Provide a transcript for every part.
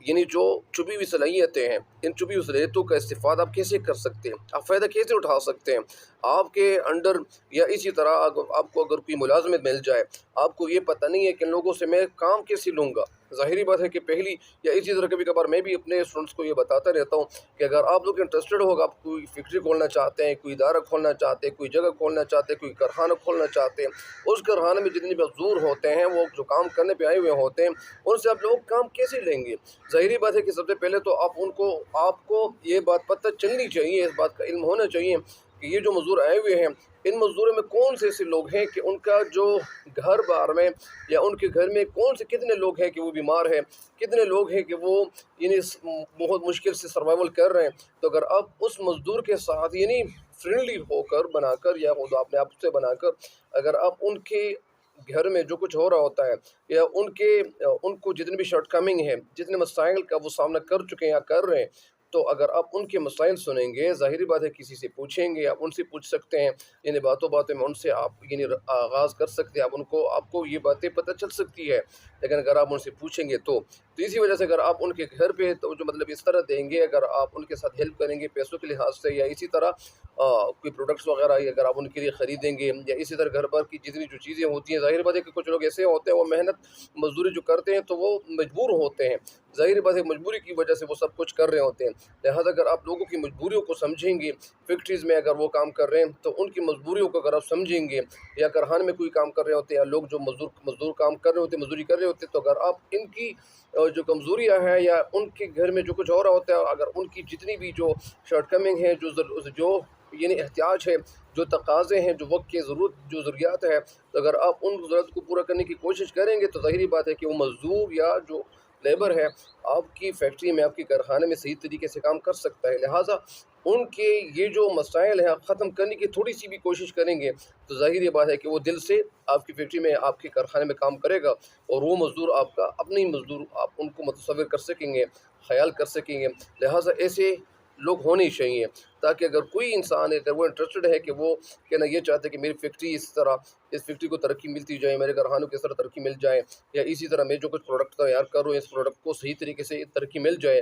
یعنی جو چھپی ہوئی صلاحیتیں ہیں، ان چھپی ہوئی صلاحیتوں کا استفادہ آپ کیسے کر سکتے ہیں، آپ فائدہ کیسے اٹھا سکتے ہیں. آپ کے انڈر یا اسی طرح آپ کو اگر کوئی ملازمت مل جائے، آپ کو یہ پتہ نہیں ہے کہ ان لوگوں سے میں کام کیسے لوں گا. ظاہری بات ہے کہ پہلی یا اسی طرح کبھی کبھار میں بھی اپنے اسٹوڈنٹس کو یہ بتاتا رہتا ہوں کہ اگر آپ لوگ انٹرسٹڈ ہوگا، آپ کوئی فیکٹری کھولنا چاہتے ہیں، کوئی ادارہ کھولنا چاہتے ہیں، کوئی جگہ کھولنا چاہتے ہیں، کوئی کارخانہ کھولنا چاہتے ہیں، اس کارخانے میں جتنے مزدور ہوتے ہیں وہ جو کام کرنے پہ آئے ہوئے ہوتے ہیں، ان سے آپ لوگ کام کیسے لیں گے. ظاہری بات ہے کہ سب سے پہلے تو آپ کو یہ بات پتہ چلنی چاہیے، اس بات کا علم ہونا چاہیے کہ یہ جو مزدور آئے ہوئے ہیں، ان مزدوروں میں کون سے ایسے لوگ ہیں کہ ان کا جو گھر بار میں یا ان کے گھر میں کتنے لوگ ہیں کہ وہ بیمار ہیں، کتنے لوگ ہیں کہ وہ یعنی بہت مشکل سے سروائیول کر رہے ہیں. تو اگر آپ اس مزدور کے ساتھ یعنی فرینڈلی ہو کر بنا کر یا خود اپنے آپ سے بنا کر اگر آپ ان کے گھر میں جو کچھ ہو رہا ہوتا ہے یا ان کو جتنے بھی شارٹ کمنگ ہیں، جتنے مسائل کا وہ سامنا کر چکے ہیں یا کر رہے ہیں، تو اگر آپ ان کے مسائل سنیں گے، ظاہری بات ہے کسی سے پوچھیں گے، آپ ان سے پوچھ سکتے ہیں، یعنی باتوں میں ان سے آپ یعنی آغاز کر سکتے ہیں، آپ کو یہ باتیں پتہ چل سکتی ہے. لیکن اگر آپ ان سے پوچھیں گے تو اسی وجہ سے اگر آپ ان کے گھر پہ تو جو مطلب اس طرح دیں گے، اگر آپ ان کے ساتھ ہیلپ کریں گے پیسوں کے لحاظ سے یا اسی طرح کوئی پروڈکٹس وغیرہ اگر آپ ان کے لیے خریدیں گے یا اسی طرح گھر پر کی جتنی جو چیزیں ہوتی ہیں، ظاہر بات ہے کہ کچھ لوگ ایسے ہوتے ہیں وہ محنت مزدوری جو کرتے ہیں تو وہ مجبور ہوتے ہیں، ظاہر بات ہے مجبوری کی وجہ سے وہ سب کچھ کر رہے ہوتے ہیں. لہٰذا اگر آپ لوگوں کی مجبوریوں کو سمجھیں گے، فیکٹریز میں اگر وہ کام کر رہے ہیں تو ان کی مجبوریوں کو اگر آپ سمجھیں گے، یا کارخانے میں کوئی کام کر رہے ہوتے ہیں یا لوگ جو مزدور کام کر رہے ہوتے ہیں، مزدوری کر رہے ہوتے ہیں، تو اگر آپ ان کی جو کمزوریاں ہیں یا ان کے گھر میں جو کچھ ہو رہا ہوتا ہے، اگر ان کی جتنی بھی جو شارٹ کمنگ ہے، جو یعنی احتیاج ہے، جو تقاضے ہیں، جو وقت کی جو ضروریات ہے، تو اگر آپ ان ضرورت کو پورا کرنے کی کوشش کریں گے تو ظاہری بات ہے کہ وہ مزدور یا جو لیبر ہے آپ کی فیکٹری میں، آپ کی کارخانے میں صحیح طریقے سے کام کر سکتا ہے. لہٰذا ان کے یہ جو مسائل ہیں ختم کرنے کی تھوڑی سی بھی کوشش کریں گے تو ظاہر یہ بات ہے کہ وہ دل سے آپ کی فیکٹری میں، آپ کے کارخانے میں کام کرے گا، اور وہ مزدور آپ کا اپنے ہی مزدور آپ ان کو متصور کر سکیں گے، خیال کر سکیں گے. لہٰذا ایسے لوگ ہونے چاہیے تاکہ اگر کوئی انسان ہے، اگر وہ انٹرسٹڈ ہے کہ وہ کہنا یہ چاہتے ہیں کہ میری فیکٹری اس فیکٹری کو ترقی ملتی جائے، میرے کارخانوں کو اس طرح ترقی مل جائے، یا اسی طرح میں جو کچھ پروڈکٹ تیار کر رہا ہوں اس پروڈکٹ کو صحیح طریقے سے ترقی مل جائے.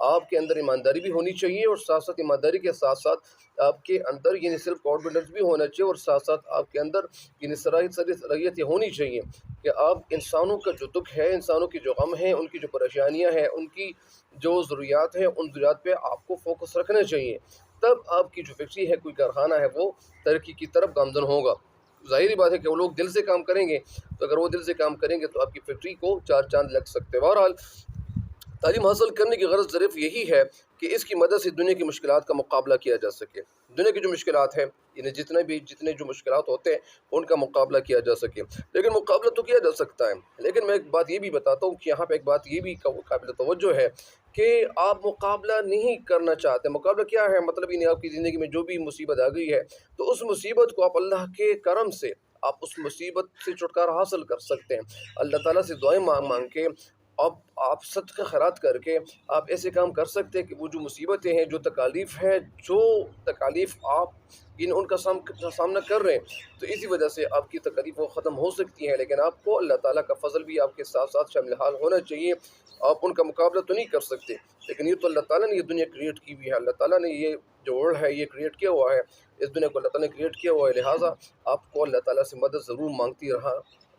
آپ کے اندر ایمانداری بھی ہونی چاہیے، اور ساتھ ساتھ ایمانداری کے ساتھ ساتھ آپ کے اندر یعنی سیلف کانفیڈنس بھی ہونا چاہیے، اور ساتھ ساتھ آپ کے اندر یعنی صلاحیت یہ ہونی چاہیے کہ آپ انسانوں کا جو دکھ ہے، انسانوں کی جو غم ہے، ان کی جو پریشانیاں ہیں، ان کی جو ضروریات ہیں، ان ضروریات پہ آپ کو فوکس رکھنا چاہیے. تب آپ کی جو فیکٹری ہے، کوئی کارخانہ ہے، وہ ترقی کی طرف گامزن ہوگا. ظاہری بات ہے کہ وہ لوگ دل سے کام کریں گے، تو اگر وہ دل سے کام کریں گے تو آپ کی فیکٹری کو چار چاند لگ سکتے ہیں. بہرحال تعلیم حاصل کرنے کی غرض صرف یہی ہے کہ اس کی مدد سے دنیا کی مشکلات کا مقابلہ کیا جا سکے. دنیا کی جو مشکلات ہیں، یعنی جتنے جو مشکلات ہوتے ہیں ان کا مقابلہ کیا جا سکے. لیکن مقابلہ تو کیا جا سکتا ہے، لیکن میں ایک بات یہ بھی بتاتا ہوں کہ یہاں پہ ایک بات یہ بھی قابل توجہ ہے کہ آپ مقابلہ نہیں کرنا چاہتے. مقابلہ کیا ہے؟ مطلب یہ نہیں آپ کی زندگی میں جو بھی مصیبت آ گئی ہے تو اس مصیبت کو آپ اللہ کے کرم سے آپ اس مصیبت سے چھٹکارا حاصل کر سکتے ہیں. اللہ تعالیٰ سے دعائیں مانگ کے آپ صدقہ خیرات کر کے آپ ایسے کام کر سکتے ہیں کہ وہ جو مصیبتیں ہیں، جو تکالیف ہیں، جو تکالیف آپ ان کا سامنا کر رہے ہیں، تو اسی وجہ سے آپ کی تکالیف وہ ختم ہو سکتی ہیں. لیکن آپ کو اللہ تعالیٰ کا فضل بھی آپ کے ساتھ ساتھ شامل حال ہونا چاہیے. آپ ان کا مقابلہ تو نہیں کر سکتے، لیکن یہ تو اللہ تعالیٰ نے یہ دنیا کریٹ کی ہوئی ہے، اللہ تعالیٰ نے یہ جو ورلڈ ہے یہ کریٹ کیا ہوا ہے، اس دنیا کو اللہ تعالیٰ نے کریٹ کیا ہوا ہے. لہٰذا آپ کو اللہ تعالیٰ سے مدد ضرور مانگتی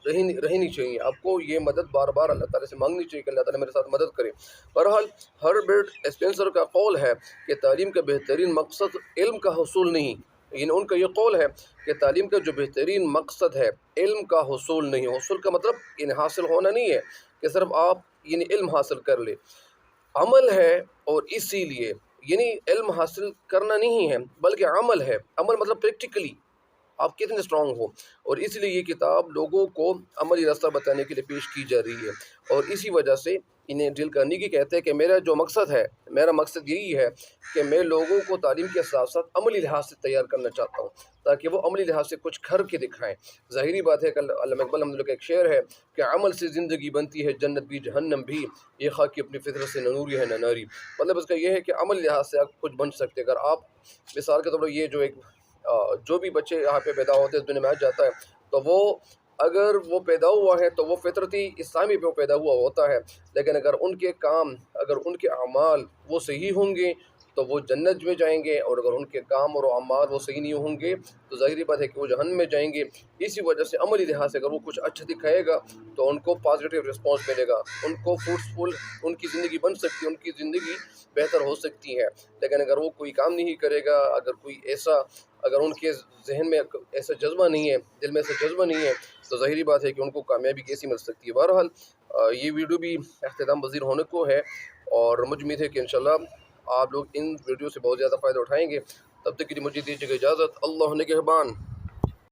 رہنی چاہیے. آپ کو یہ مدد بار بار اللہ تعالیٰ سے مانگنی چاہیے کہ اللہ تعالیٰ میرے ساتھ مدد کرے. بہرحال ہربرٹ اسپینسر کا قول ہے کہ تعلیم کا بہترین مقصد علم کا حصول نہیں، یعنی ان کا یہ قول ہے کہ تعلیم کا جو بہترین مقصد ہے علم کا حصول نہیں. حصول کا مطلب یعنی حاصل ہونا نہیں ہے کہ صرف آپ یعنی علم حاصل کر لے، عمل ہے. اور اسی لیے یعنی علم حاصل کرنا نہیں ہے بلکہ عمل ہے. عمل مطلب پریکٹیکلی آپ کتنے اسٹرانگ ہو، اور اس لیے یہ کتاب لوگوں کو عملی راستہ بتانے کے لیے پیش کی جا رہی ہے. اور اسی وجہ سے انہیں ڈیل کارنیگی کہتے ہیں کہ میرا مقصد یہی ہے کہ میں لوگوں کو تعلیم کے ساتھ ساتھ عملی لحاظ سے تیار کرنا چاہتا ہوں تاکہ وہ عملی لحاظ سے کچھ کر کے دکھائیں. ظاہری بات ہے کہ علامہ اقبال الحمد للہ کا ایک شعر ہے کہ عمل سے زندگی بنتی ہے جنت بھی جہنم بھی، یہ خاکی اپنی فطرت سے نہ نوری ہے نہ ناری. مطلب اس کا یہ ہے کہ عمل لحاظ سے آپ کچھ بن سکتے. اگر آپ مثال کے طور پر یہ جو بھی بچے یہاں پہ پیدا ہوتے ہیں، اس دنیا میں آ جاتا ہے، تو وہ اگر وہ پیدا ہوا ہے تو وہ فطرتی اسلامی پہ پیدا ہوا ہوتا ہے، لیکن اگر ان کے کام، اگر ان کے اعمال وہ صحیح ہوں گے تو وہ جنت میں جائیں گے، اور اگر ان کے کام اور اعمال وہ صحیح نہیں ہوں گے تو ظاہری بات ہے کہ وہ جہنم میں جائیں گے۔ اسی وجہ سے عملی لحاظ سے اگر وہ کچھ اچھا دکھائے گا تو ان کو پازیٹیو رسپانس ملے گا، ان کو فروٹفل ان کی زندگی بن سکتی ہے، ان کی زندگی بہتر ہو سکتی ہے۔ لیکن اگر وہ کوئی کام نہیں کرے گا، اگر کوئی ایسا، اگر ان کے ذہن میں ایسا جذبہ نہیں ہے، دل میں ایسا جذبہ نہیں ہے، تو ظاہری بات ہے کہ ان کو کامیابی کیسی مل سکتی ہے۔ بہرحال یہ ویڈیو بھی اختتام پذیر ہونے کو ہے، اور مجھ امید ہے کہ انشاءاللہ آپ لوگ ان ویڈیو سے بہت زیادہ فائدہ اٹھائیں گے۔ تب تک کے لیے مجھے دیجیے گا اجازت۔ اللہ نگہبان۔